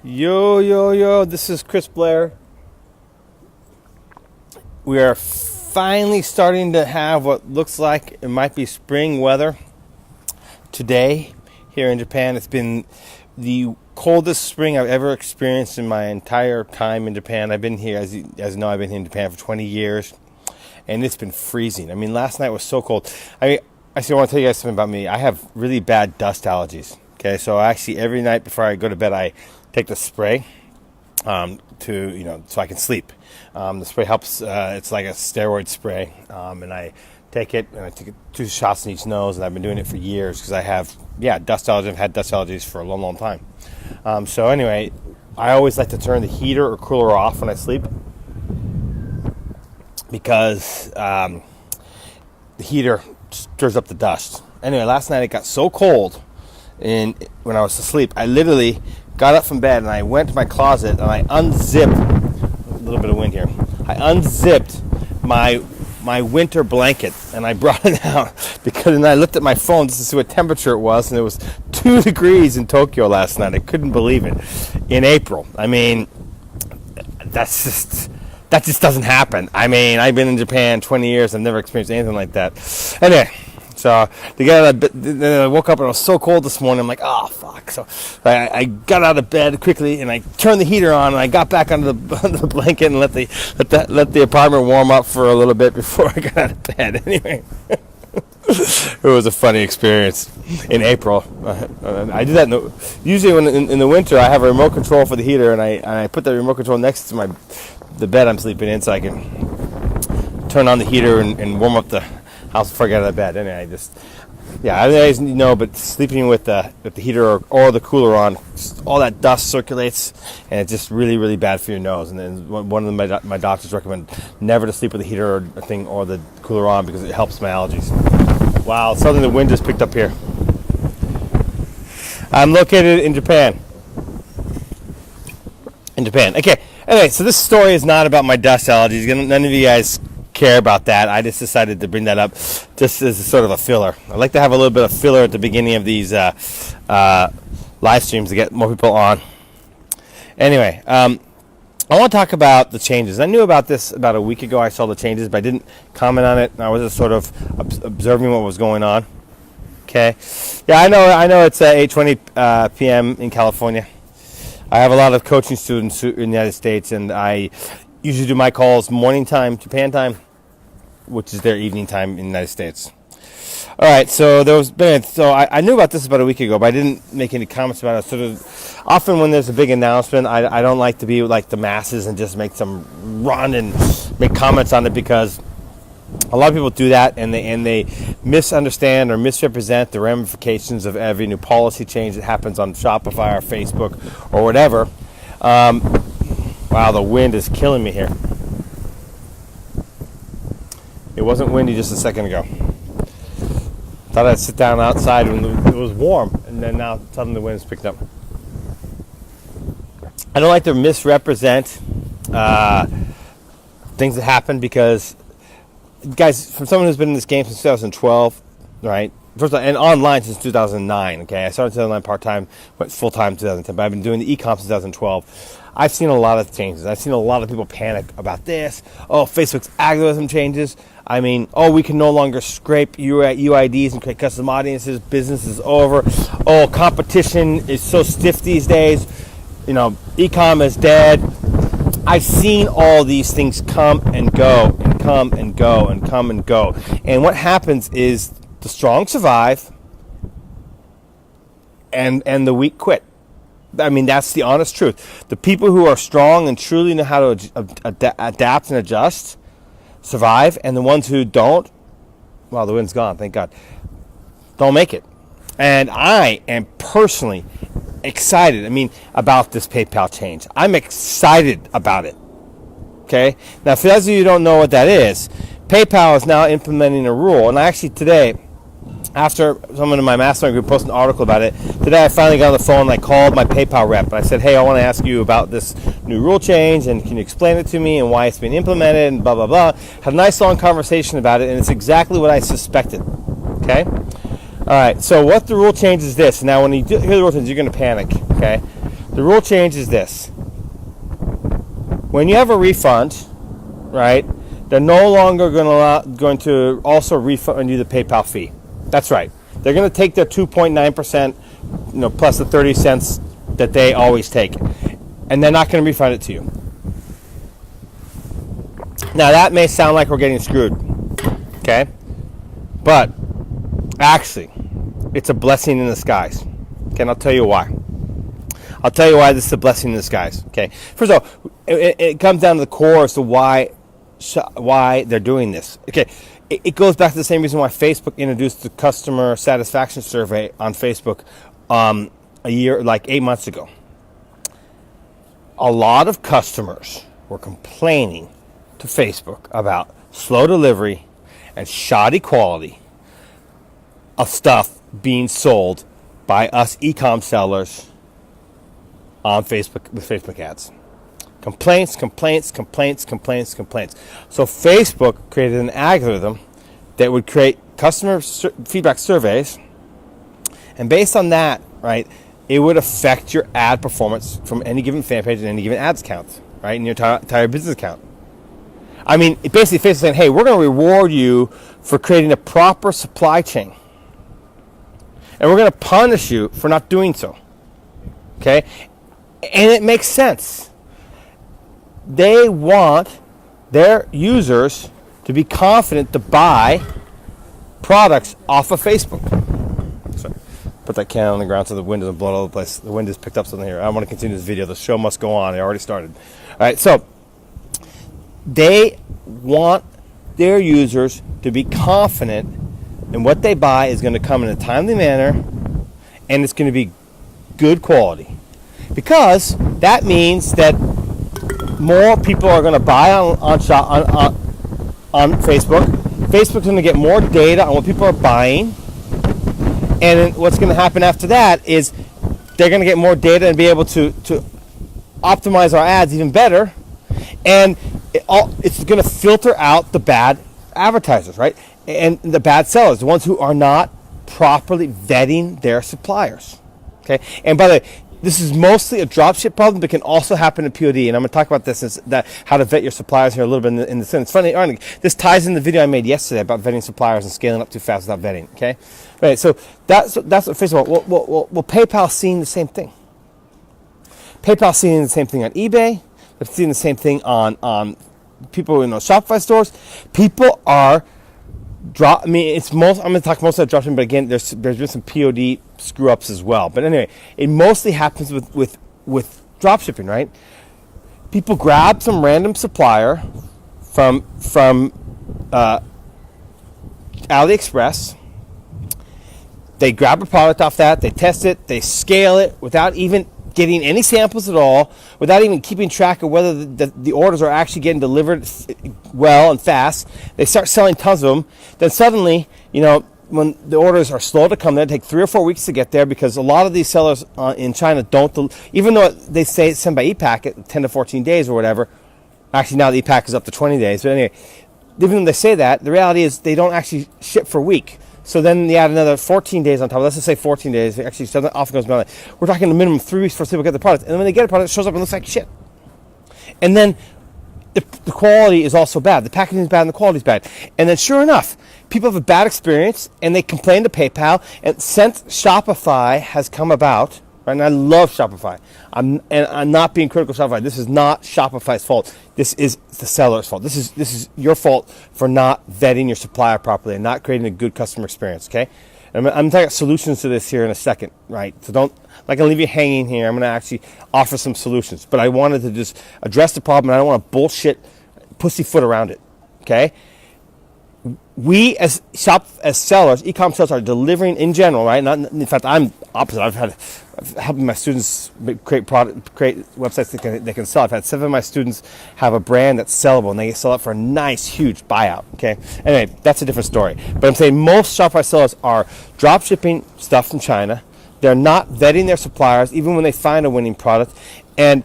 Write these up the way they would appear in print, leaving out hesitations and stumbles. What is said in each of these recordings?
Yo, this is Blair. We are finally starting to have what looks like it might be spring weather today here in Japan. It's been the coldest spring I've ever experienced in my entire time in Japan. I've been here, as you know, I've been here in Japan for 20 years, and it's been freezing. I mean, last night was so cold. I want to tell you guys something about me. I have really bad dust allergies. Okay, so actually every night before I go to bed, I take the spray so I can sleep. The spray helps. It's like a steroid spray, and I take it and I take 2 shots in each nose, and I've been doing it for years because I have dust allergies. I've had dust allergies for a long time. So anyway, I always like to turn the heater or cooler off when I sleep because the heater stirs up the dust. Anyway, last night it got so cold, and when I was asleep, I literally got up from bed and I went to my closet and I unzipped a little bit of wind here. I unzipped my winter blanket and I brought it out because then I looked at my phone just to see what temperature it was, and it was 2 degrees in Tokyo last night. I couldn't believe it. In April. I mean, that just doesn't happen. I mean, I've been in Japan 20 years. I've never experienced anything like that. Anyway, so then I woke up and it was so cold this morning. I'm like, oh fuck! So I got out of bed quickly and I turned the heater on and I got back under the blanket and let the apartment warm up for a little bit before I got out of bed. Anyway, it was a funny experience in April. I do that usually when in the winter. I have a remote control for the heater and I put the remote control next to the bed I'm sleeping in so I can turn on the heater and warm up the house before I get out of bed. Anyway, I guys know, but sleeping with the heater or the cooler on, all that dust circulates, and it's just really, really bad for your nose. And then one of my doctors recommend never to sleep with the heater or the cooler on because it helps my allergies. Wow, suddenly the wind just picked up here. I'm located in Japan. Okay. Anyway, so this story is not about my dust allergies. None of you guys care about that. I just decided to bring that up just as a sort of a filler. I like to have a little bit of filler at the beginning of these live streams to get more people on. Anyway, I want to talk about the changes. I knew about this about a week ago. I saw the changes, but I didn't comment on it. I was just sort of observing what was going on. Okay. Yeah, I know it's 8:20 p.m. in California. I have a lot of coaching students in the United States, and I usually do my calls morning time, Japan time, which is their evening time in the United States. All right, so I knew about this about a week ago, but I didn't make any comments about it. Sort of often when there's a big announcement, I don't like to be like the masses and just make some run and make comments on it, because a lot of people do that and they misunderstand or misrepresent the ramifications of every new policy change that happens on Shopify or Facebook or whatever. Wow, the wind is killing me here. It wasn't windy just a second ago. Thought I'd sit down outside when it was warm, and then now suddenly the wind's picked up. I don't like to misrepresent things that happen, because, guys, from someone who's been in this game since 2012, right? First of all, and online since 2009, okay? I started online part-time, went full-time in 2010, but I've been doing the eCom since 2012. I've seen a lot of changes. I've seen a lot of people panic about this. Oh, Facebook's algorithm changes. I mean, we can no longer scrape UIDs and create custom audiences. Business is over. Oh, competition is so stiff these days. You know, eCom is dead. I've seen all these things come and go and come and go and come and go. And what happens is the strong survive and the weak quit. I mean, that's the honest truth. The people who are strong and truly know how to adapt and adjust survive, and the ones who don't, well, the wind's gone, thank God, don't make it. And I am personally excited, about this PayPal change. I'm excited about it. Okay? Now, for those of you who don't know what that is, PayPal is now implementing a rule, and actually today, after someone in my mastermind group posted an article about it, today I finally got on the phone and I called my PayPal rep. And I said, hey, I want to ask you about this new rule change, and can you explain it to me and why it's being implemented and blah, blah, blah. Had a nice long conversation about it, and it's exactly what I suspected. Okay? All right, so what the rule change is this. Now, when you hear the rule change, you're going to panic. Okay? The rule change is this. When you have a refund, right, they're no longer going to also refund you the PayPal fee. That's right. They're going to take their 2.9%, plus the 30 cents that they always take, and they're not going to refund it to you. Now that may sound like we're getting screwed, okay? But actually, it's a blessing in disguise. Okay, and I'll tell you why. I'll tell you why this is a blessing in disguise. Okay, first of all, it comes down to the core as to why they're doing this. Okay, it goes back to the same reason why Facebook introduced the customer satisfaction survey on Facebook a year, like 8 months ago. A lot of customers were complaining to Facebook about slow delivery and shoddy quality of stuff being sold by us eCom sellers on Facebook with Facebook ads. Complaints. So Facebook created an algorithm that would create customer feedback surveys, and based on that, right, it would affect your ad performance from any given fan page and any given ads count, right, in your entire business account. I mean, basically Facebook is saying, hey, we're going to reward you for creating a proper supply chain, and we're going to punish you for not doing so. Okay? And it makes sense. They want their users to be confident to buy products off of Facebook. Sorry. Put that can on the ground so the wind doesn't blow all over the place. The wind has picked up something here. I want to continue this video. The show must go on. It already started. All right, so they want their users to be confident in what they buy is going to come in a timely manner, and it's going to be good quality. Because that means that more people are going to buy on Facebook. Facebook's going to get more data on what people are buying. And what's going to happen after that is they're going to get more data and be able to optimize our ads even better. And it's going to filter out the bad advertisers, right? And the bad sellers, the ones who are not properly vetting their suppliers. Okay? And by the way, this is mostly a dropship problem, but can also happen in POD. And I'm going to talk about this, how to vet your suppliers here a little bit in the sense. It's funny, this ties in the video I made yesterday about vetting suppliers and scaling up too fast without vetting. Okay, right. So that's what Facebook. Well, PayPal's seeing the same thing. PayPal's seeing the same thing on eBay. They're seeing the same thing on people in those Shopify stores. People are I'm going to talk mostly about dropshipping, but again, there's been some POD screw ups as well. But anyway, it mostly happens with dropshipping, right? People grab some random supplier from AliExpress. They grab a product off that, they test it, they scale it without even getting any samples at all, without even keeping track of whether the orders are actually getting delivered well and fast. They start selling tons of them. Then suddenly, when the orders are slow to come, they take 3 or 4 weeks to get there because a lot of these sellers in China don't, even though they say it's sent by e-packet, 10 to 14 days or whatever. Actually, now the e-packet is up to 20 days. But anyway, even when they say that, the reality is they don't actually ship for a week. So then you add another 14 days on top. Let's just say 14 days. Actually, it often goes beyond that. We're talking a minimum of 3 weeks before people get the product. And then when they get a product, it shows up and looks like shit. And then the quality is also bad. The packaging is bad and the quality is bad. And then sure enough, people have a bad experience and they complain to PayPal. And since Shopify has come about, right, and I love Shopify. I'm not being critical of Shopify. This is not Shopify's fault. This is the seller's fault. This is your fault for not vetting your supplier properly and not creating a good customer experience, okay? And I'm talking about solutions to this here in a second, right? So I'm not going to leave you hanging here. I'm going to actually offer some solutions. But I wanted to just address the problem, and I don't want to bullshit pussyfoot around it, okay? We as sellers, e-com sellers, are delivering in general, right? In fact, I'm opposite. I've helping my students create websites they can sell. I've had 7 of my students have a brand that's sellable, and they sell it for a nice, huge buyout. Okay. Anyway, that's a different story. But I'm saying most Shopify sellers are drop shipping stuff from China. They're not vetting their suppliers, even when they find a winning product, and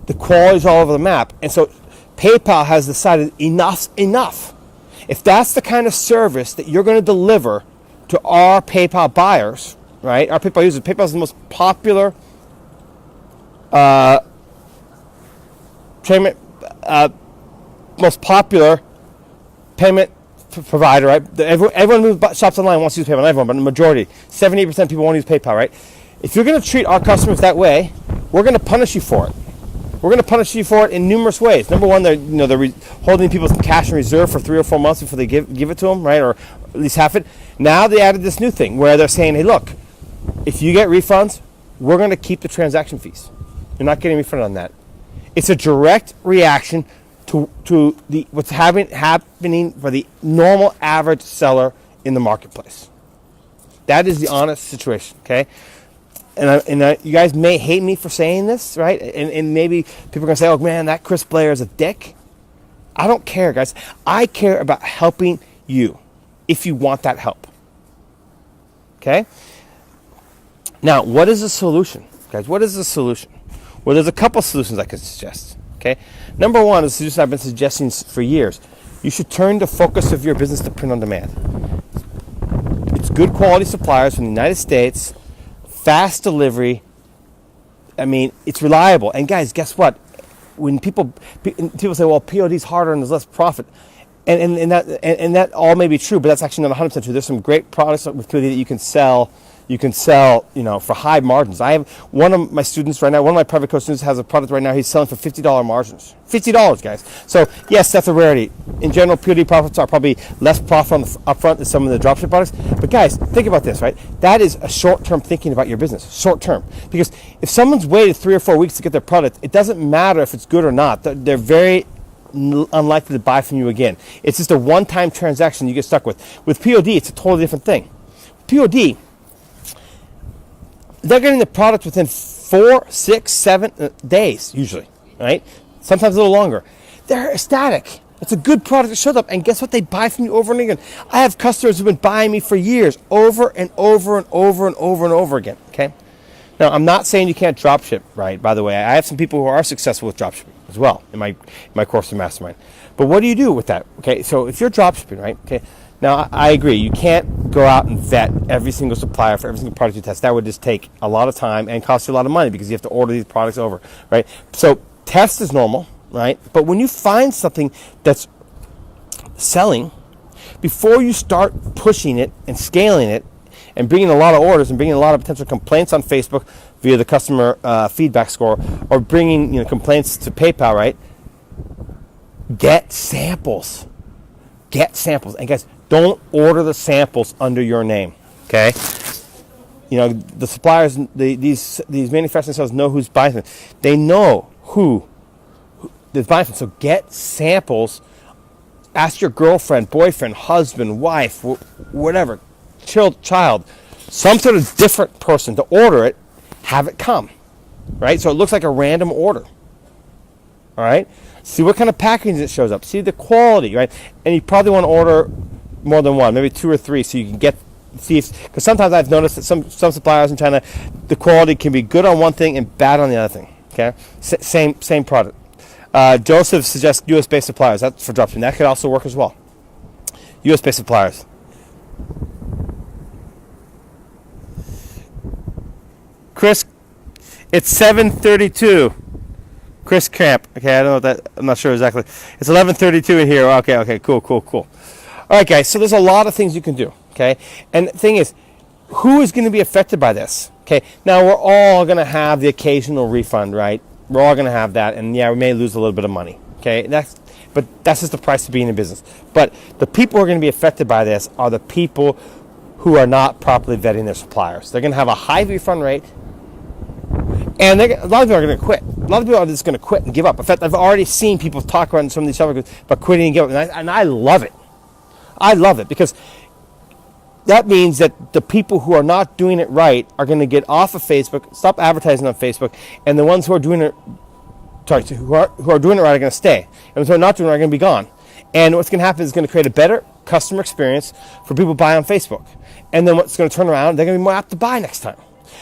the quality's all over the map. And so PayPal has decided enough's enough. If that's the kind of service that you're going to deliver to our PayPal buyers, right? Our PayPal users. PayPal is the most popular payment, most popular payment provider, right? Everyone who shops online wants to use PayPal. Not everyone, but the majority, 78% of people want to use PayPal, right? If you're going to treat our customers that way, we're going to punish you for it. We're going to punish you for it in numerous ways. Number one, they're holding people's cash in reserve for 3 or 4 months before they give it to them, right? Or at least half it. Now they added this new thing where they're saying, hey, look, if you get refunds, we're going to keep the transaction fees. You're not getting refunded on that. It's a direct reaction to what's happening for the normal average seller in the marketplace. That is the honest situation, okay? And you guys may hate me for saying this, right? And maybe people are going to say, oh, man, that Chris Blair is a dick. I don't care, guys. I care about helping you if you want that help, okay? Now, what is the solution, guys? What is the solution? Well, there's a couple solutions I could suggest, okay? Number one is a solution I've been suggesting for years. You should turn the focus of your business to print on demand. It's good quality suppliers from the United States, fast delivery. I mean, it's reliable. And guys, guess what? When people say, well, POD is harder and there's less profit, and that all may be true, but that's actually not 100% true. There's some great products with POD that you can sell, for high margins. I have one of my students right now, one of my private coach students has a product right now he's selling for $50 margins. $50, guys. So, yes, that's a rarity. In general, POD profits are probably less profit upfront than some of the dropship products. But, guys, think about this, right? That is a short-term thinking about your business. Short-term. Because if someone's waited 3 or 4 weeks to get their product, it doesn't matter if it's good or not. They're very unlikely to buy from you again. It's just a one-time transaction you get stuck with. With POD, it's a totally different thing. POD, they're getting the product within 4, 6, 7 days, usually, right? Sometimes a little longer. They're ecstatic. It's a good product that shows up, and guess what? They buy from you over and again. I have customers who've been buying me for years, over and over and over and over and over again, okay? Now, I'm not saying you can't drop ship, right? By the way, I have some people who are successful with drop shipping as well in my course of Mastermind. But what do you do with that? Okay, so if you're drop shipping, right? Okay, now I agree. You can't go out and vet every single supplier for every single product you test. That would just take a lot of time and cost you a lot of money because you have to order these products over, right? So test is normal, right? But when you find something that's selling, before you start pushing it and scaling it and bringing a lot of orders and bringing a lot of potential complaints on Facebook via the customer feedback score, or bringing complaints to PayPal, right? Get samples. Get samples. And guys, don't order the samples under your name, okay? The suppliers, these manufacturing sellers know who's buying them. They know who is buying them. So get samples. Ask your girlfriend, boyfriend, husband, wife, whatever, child, some sort of different person to order it, have it come, right? So it looks like a random order, all right? See what kind of packaging it shows up. See the quality, right? And you probably want to order more than one, maybe 2 or 3, so you can because sometimes I've noticed that some suppliers in China, the quality can be good on one thing and bad on the other thing, okay? Same product. Joseph suggests US-based suppliers. That's for dropshipping. That could also work as well. US-based suppliers. Chris, it's 7:32. Chris Camp. Okay, I don't know what that. I'm not sure exactly. It's 11:32 in here. Okay, cool. All right, guys. So there's a lot of things you can do. Okay, and the thing is, who is going to be affected by this? Okay, now we're all going to have the occasional refund, right? We're all going to have that, and yeah, we may lose a little bit of money. Okay, but that's just the price of being in business. But the people who are going to be affected by this are the people who are not properly vetting their suppliers. They're going to have a high refund rate. And a lot of people are going to quit. A lot of people are just going to quit and give up. In fact, I've already seen people talk about in some of these subjects about quitting and giving up. And I love it. I love it because that means that the people who are not doing it right are going to get off of Facebook, stop advertising on Facebook, and the ones who are doing it, who are doing it right are going to stay. And those who are not doing it are going to be gone. And what's going to happen is it's going to create a better customer experience for people buying on Facebook. And then what's going to turn around, they're going to be more apt to buy next time.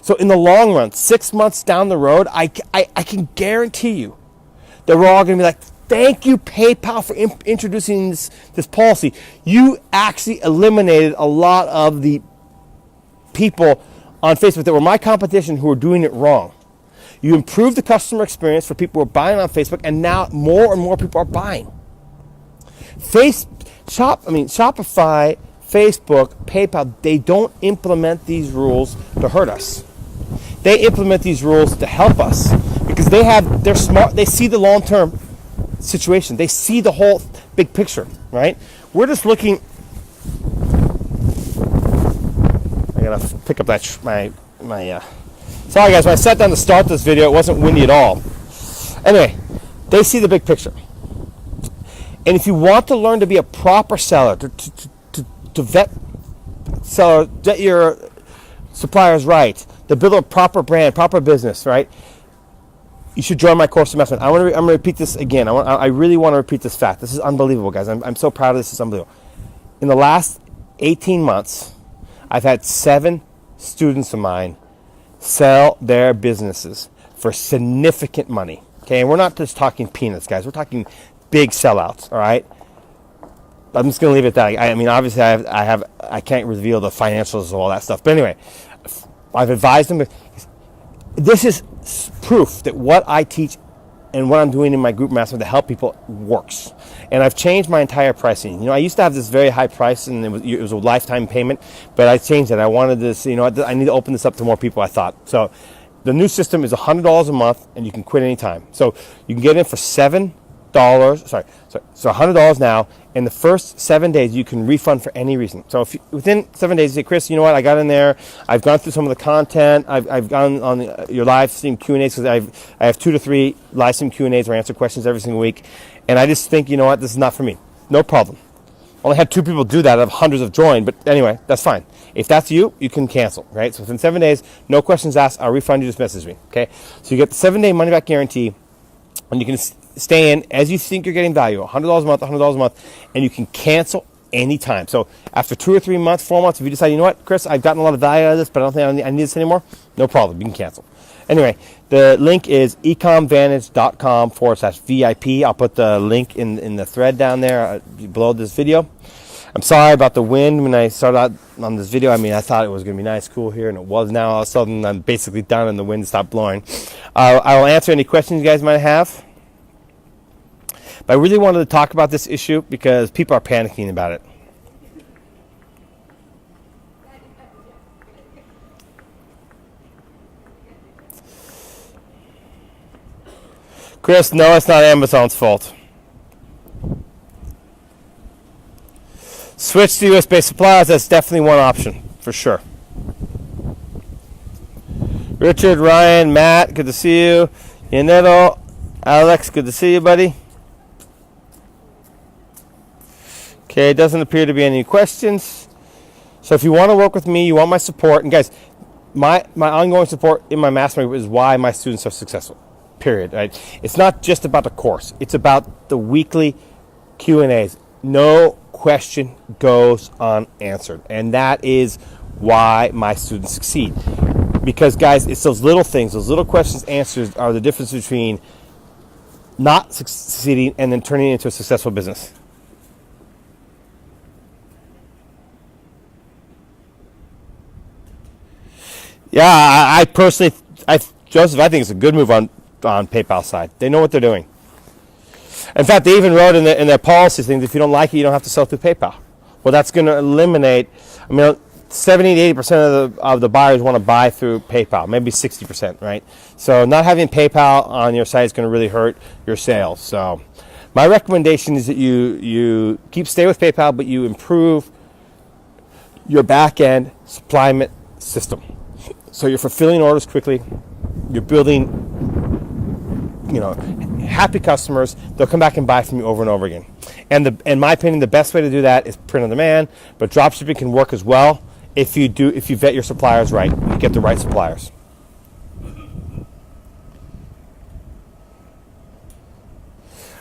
So in the long run, 6 months down the road, I can guarantee you that we're all going to be like, thank you, PayPal, for introducing this policy. You actually eliminated a lot of the people on Facebook that were my competition who were doing it wrong. You improve the customer experience for people who are buying on Facebook, and now more and more people are buying. Shopify, Facebook, PayPal, they don't implement these rules to hurt us. They implement these rules to help us because they're smart. They see the long-term situation. They see the whole big picture, right? We're just looking. I gotta pick up my. Sorry guys, when I sat down to start this video, it wasn't windy at all. Anyway, they see the big picture. And if you want to learn to be a proper seller, to vet your suppliers right, to build a proper brand, proper business, right? You should join my course investment. I'm going to repeat this again. I really want to repeat this fact. This is unbelievable, guys. I'm so proud of this. It's unbelievable. In the last 18 months, I've had 7 students of mine sell their businesses for significant money. Okay, and we're not just talking peanuts, guys. We're talking big sellouts. All right. I'm just going to leave it at that. I mean, obviously, I can't reveal the financials of all that stuff. But anyway, I've advised them. This is proof that what I teach and what I'm doing in my group mastermind to help people works. And I've changed my entire pricing. I used to have this very high price, and it was a lifetime payment, but I changed it. I wanted this, I need to open this up to more people, I thought. So the new system is $100 a month, and you can quit anytime. So you can get in for $7. So $100 now. In the first 7 days, you can refund for any reason. So if within 7 days, you say, Chris, you know what? I got in there. I've gone through some of the content. I've gone on your live stream Q&As because I have 2 to 3 live stream Q&As where I answer questions every single week. And I just think, you know what? This is not for me. No problem. Only had 2 people do that out of hundreds of joined. But anyway, that's fine. If that's you, you can cancel, right? So within 7 days, no questions asked. I'll refund you. Just message me, okay? So you get the 7-day money-back guarantee, and you can stay in as you think you're getting value, $100 a month, $100 a month, and you can cancel anytime. So after 2 or 3 months, 4 months, if you decide, you know what, Chris, I've gotten a lot of value out of this, but I don't think I need this anymore, no problem, you can cancel. Anyway, the link is ecomvantage.com/VIP. I'll put the link in the thread down there below this video. I'm sorry about the wind when I started out on this video. I mean, I thought it was going to be nice, cool here, and it was. Now all of a sudden, I'm basically done and the wind stopped blowing. I will answer any questions you guys might have. But I really wanted to talk about this issue because people are panicking about it. Chris, no, it's not Amazon's fault. Switch to US-based suppliers, that's definitely one option, for sure. Richard, Ryan, Matt, good to see you. Yanetto, Alex, good to see you, buddy. Okay, it doesn't appear to be any questions. So if you want to work with me, you want my support, and guys, my ongoing support in my mastermind is why my students are successful, period. Right? It's not just about the course. It's about the weekly Q&As. No question goes unanswered. And that is why my students succeed. Because, guys, it's those little things, those little questions, answers are the difference between not succeeding and then turning it into a successful business. Yeah, I personally, Joseph, I think it's a good move on PayPal's side. They know what they're doing. In fact, they even wrote in their policy things, if you don't like it, you don't have to sell through PayPal. Well, that's going to eliminate, 70 to 80% of the buyers want to buy through PayPal, maybe 60%, right? So not having PayPal on your site is going to really hurt your sales. So my recommendation is that you stay with PayPal, but you improve your back-end supply system. So you're fulfilling orders quickly. You're building, happy customers. They'll come back and buy from you over and over again. And in my opinion, the best way to do that is print on demand. But dropshipping can work as well if you vet your suppliers right. You get the right suppliers.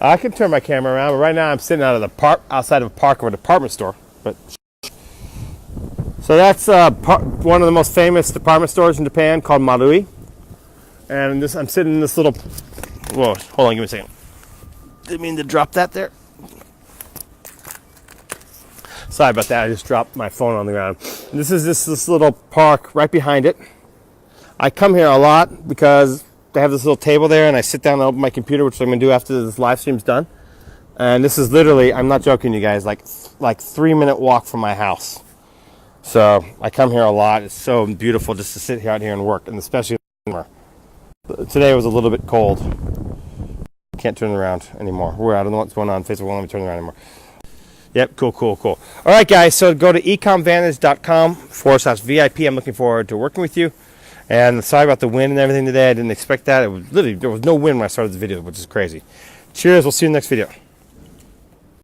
I can turn my camera around, but right now I'm sitting outside of a park of a department store. So that's one of the most famous department stores in Japan called Marui. And I'm sitting in this little... Whoa, hold on, give me a second. Didn't mean to drop that there. Sorry about that, I just dropped my phone on the ground. And this is this little park right behind it. I come here a lot because I have this little table there, and I sit down and open my computer, which I'm going to do after this live stream's done. And this is literally, I'm not joking, you guys, like 3-minute walk from my house. So I come here a lot. It's so beautiful just to sit out here and work, and especially in the summer. Today was a little bit cold. Can't turn around anymore. I don't know what's going on. Facebook won't let me turn around anymore. Yep, cool. All right, guys, so go to ecomvantage.com/VIP. I'm looking forward to working with you. And sorry about the wind and everything today. I didn't expect that. It was literally, there was no wind when I started the video, which is crazy. Cheers. We'll see you in the next video.